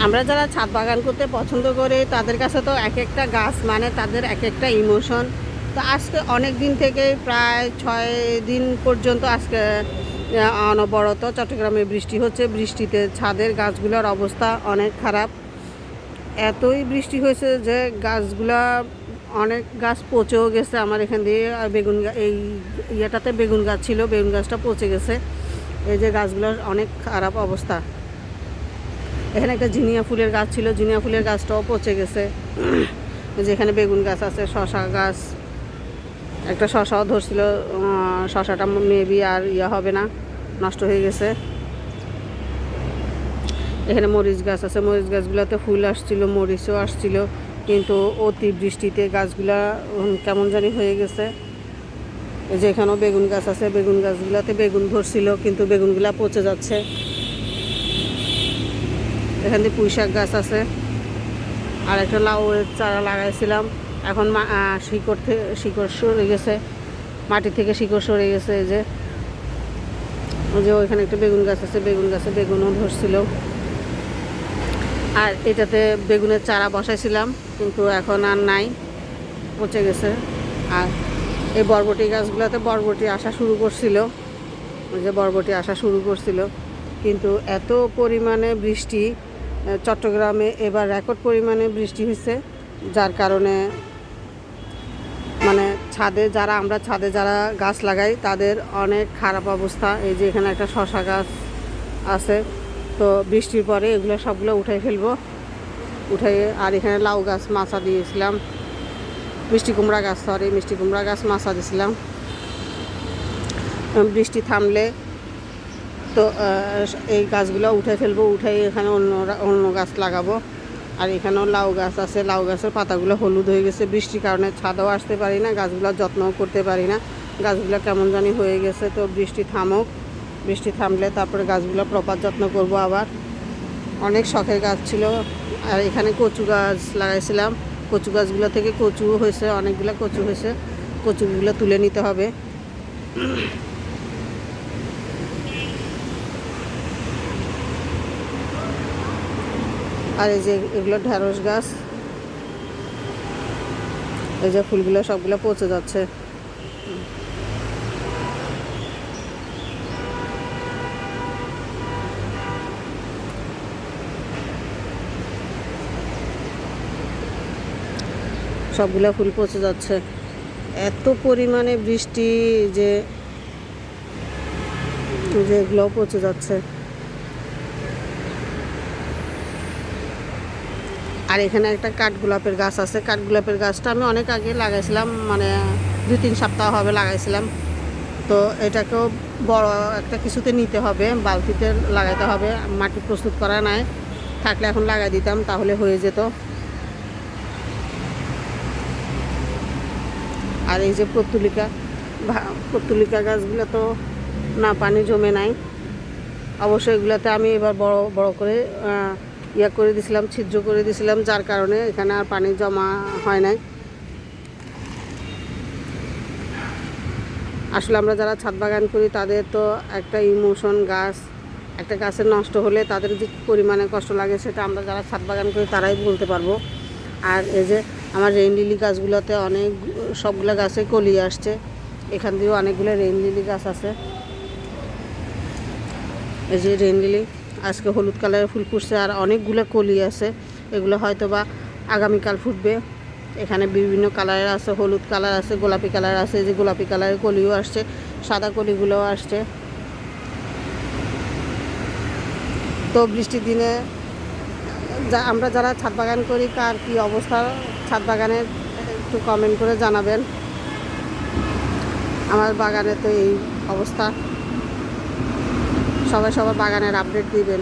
আমরা যারা ছাদ বাগান করতে পছন্দ করি তাদের কাছে তো এক একটা গাছ মানে তাদের এক একটা ইমোশন। তো আজকে অনেক দিন থেকে প্রায় 6 দিন পর্যন্ত আজকে অনবরত চট্টগ্রামে বৃষ্টি হচ্ছে। বৃষ্টিতে ছাদের গাছগুলোর অবস্থা অনেক খারাপ। এতই বৃষ্টি হয়েছে যে গাছগুলা অনেক গাছ পচেও গেছে। আমার এখান দিয়ে বেগুন এই ইয়েটাতে বেগুন গাছ ছিল, বেগুন গাছটা পচে গেছে। এই যে গাছগুলোর অনেক খারাপ অবস্থা। এখানে একটা জিনিয়া ফুলের গাছ ছিল, জিনিয়া ফুলের গাছটাও পচে গেছে। যেখানে বেগুন গাছ আছে, শশা গাছ, একটা শশাও ধরছিল, শশাটা মেবি আর হবে না, নষ্ট হয়ে গেছে। এখানে মরিচ গাছ আছে, মরিচ গাছগুলোতে ফুল আসছিল, মরিচও আসছিল, কিন্তু অতি বৃষ্টিতে গাছগুলা কেমন জানি হয়ে গেছে। এই যে এখানেও বেগুন গাছ আছে, বেগুন গাছগুলোতে বেগুন ধরছিল, কিন্তু বেগুনগুলা পচে যাচ্ছে। এখান দিয়ে পুঁই শাক গাছ আছে, আর একটা লাউয়ের চারা লাগাইছিলাম, এখন শিকড় সরে গেছে, মাটি থেকে শিকড় সরে গেছে। এই যে ওইখানে একটা বেগুন গাছ আছে, বেগুন গাছে বেগুনও ধরছিল। আর এটাতে বেগুনের চারা বসাইছিলাম, কিন্তু এখন আর নাই, পচে গেছে। আর এই বরবটি গাছগুলোতে বরবটি আসা শুরু করছিল, ওই যে বরবটি আসা শুরু করছিল, কিন্তু এত পরিমাণে বৃষ্টি চট্টগ্রামে এবার রেকর্ড পরিমাণে বৃষ্টি হয়েছে, যার কারণে মানে আমরা ছাদে যারা গাছ লাগাই তাদের অনেক খারাপ অবস্থা। এই যে এখানে একটা শশা গাছ আছে, তো বৃষ্টির পরে এগুলো সবগুলো উঠাই ফেলবো, আর এখানে লাউ গাছ মাচা দিয়েছিলাম, মিষ্টি কুমড়া গাছ মাচা দিয়েছিলাম। বৃষ্টি থামলে তো এই গাছগুলো উঠে ফেলবো, উঠাই এখানে অন্য গাছ লাগাবো। আর এখানেও লাউ গাছ আছে, লাউ গাছের পাতাগুলো হলুদ হয়ে গেছে, বৃষ্টির কারণে ছাদেও আসতে পারি না, গাছগুলোর যত্নও করতে পারি না, গাছগুলো কেমন জানি হয়ে গেছে। তো বৃষ্টি থামুক, বৃষ্টি থামলে তারপরে গাছগুলো প্রপার যত্ন করব। আবার অনেক শখের গাছ ছিল। আর এখানে কচু গাছ লাগাইছিলাম, কচু গাছগুলো থেকে কচু হয়েছে, অনেকগুলো কচু হয়েছে, কচুগুলো তুলে নিতে হবে। আর এই যে এগুলো ঢেঁড়স গাছ, এই যে ফুলগুলো সবগুলো পচে যাচ্ছে। সবগুলো ফুল পচে যাচ্ছে, এত পরিমাণে বৃষ্টি যে এগুলোও পচে যাচ্ছে। আর এখানে একটা কাঠগোলাপের গাছ আছে, কাঠগোলাপের গাছটা আমি অনেক আগে লাগাইছিলাম, মানে 2-3 সপ্তাহ হবে লাগাইছিলাম। তো এটাকেও বড় একটা কিছুতে নিতে হবে, বালতিতে লাগাইতে হবে, মাটি প্রস্তুত করা নাই, থাকলে এখন লাগাই দিতাম, তাহলে হয়ে যেত। আর এই যে পর্তুলিকা গাছগুলো তো না পানি জমে নাই, অবশ্যই এগুলোতে আমি এবার বড় বড় করে করে দিয়েছিলাম, ছিদ্র করে দিয়েছিলাম, যার কারণে এখানে আর পানি জমা হয় নাই। আসলে আমরা যারা ছাদ বাগান করি তাদের তো একটা ইমোশন, একটা গাছের নষ্ট হলে তাদের যে পরিমাণে কষ্ট লাগে সেটা আমরা যারা ছাদ বাগান করি তারাই বলতে পারবো। আর এই যে আমার রেইন লিলি গাছগুলোতে সবগুলো গাছে কলি আসছে, এখান দিয়েও অনেকগুলো রেইন লিলি গাছ আছে। এই যে রেইন লিলি আজকে হলুদ কালারের ফুল ফুটছে, আর অনেকগুলো কলি আছে, এগুলো হয়তো বা আগামীকাল ফুটবে। এখানে বিভিন্ন কালারের আছে, হলুদ কালার আছে, গোলাপি কালার আছে, যে গোলাপি কালারের কলিও আসছে, সাদা কলিগুলোও আসছে। তো বৃষ্টির দিনে আমরা যারা ছাদ বাগান করি কার কী অবস্থা ছাদ বাগানের একটু কমেন্ট করে জানাবেন। আমার বাগানে তো এই অবস্থা, সবাই সবার বাগানের আপডেট দিবেন।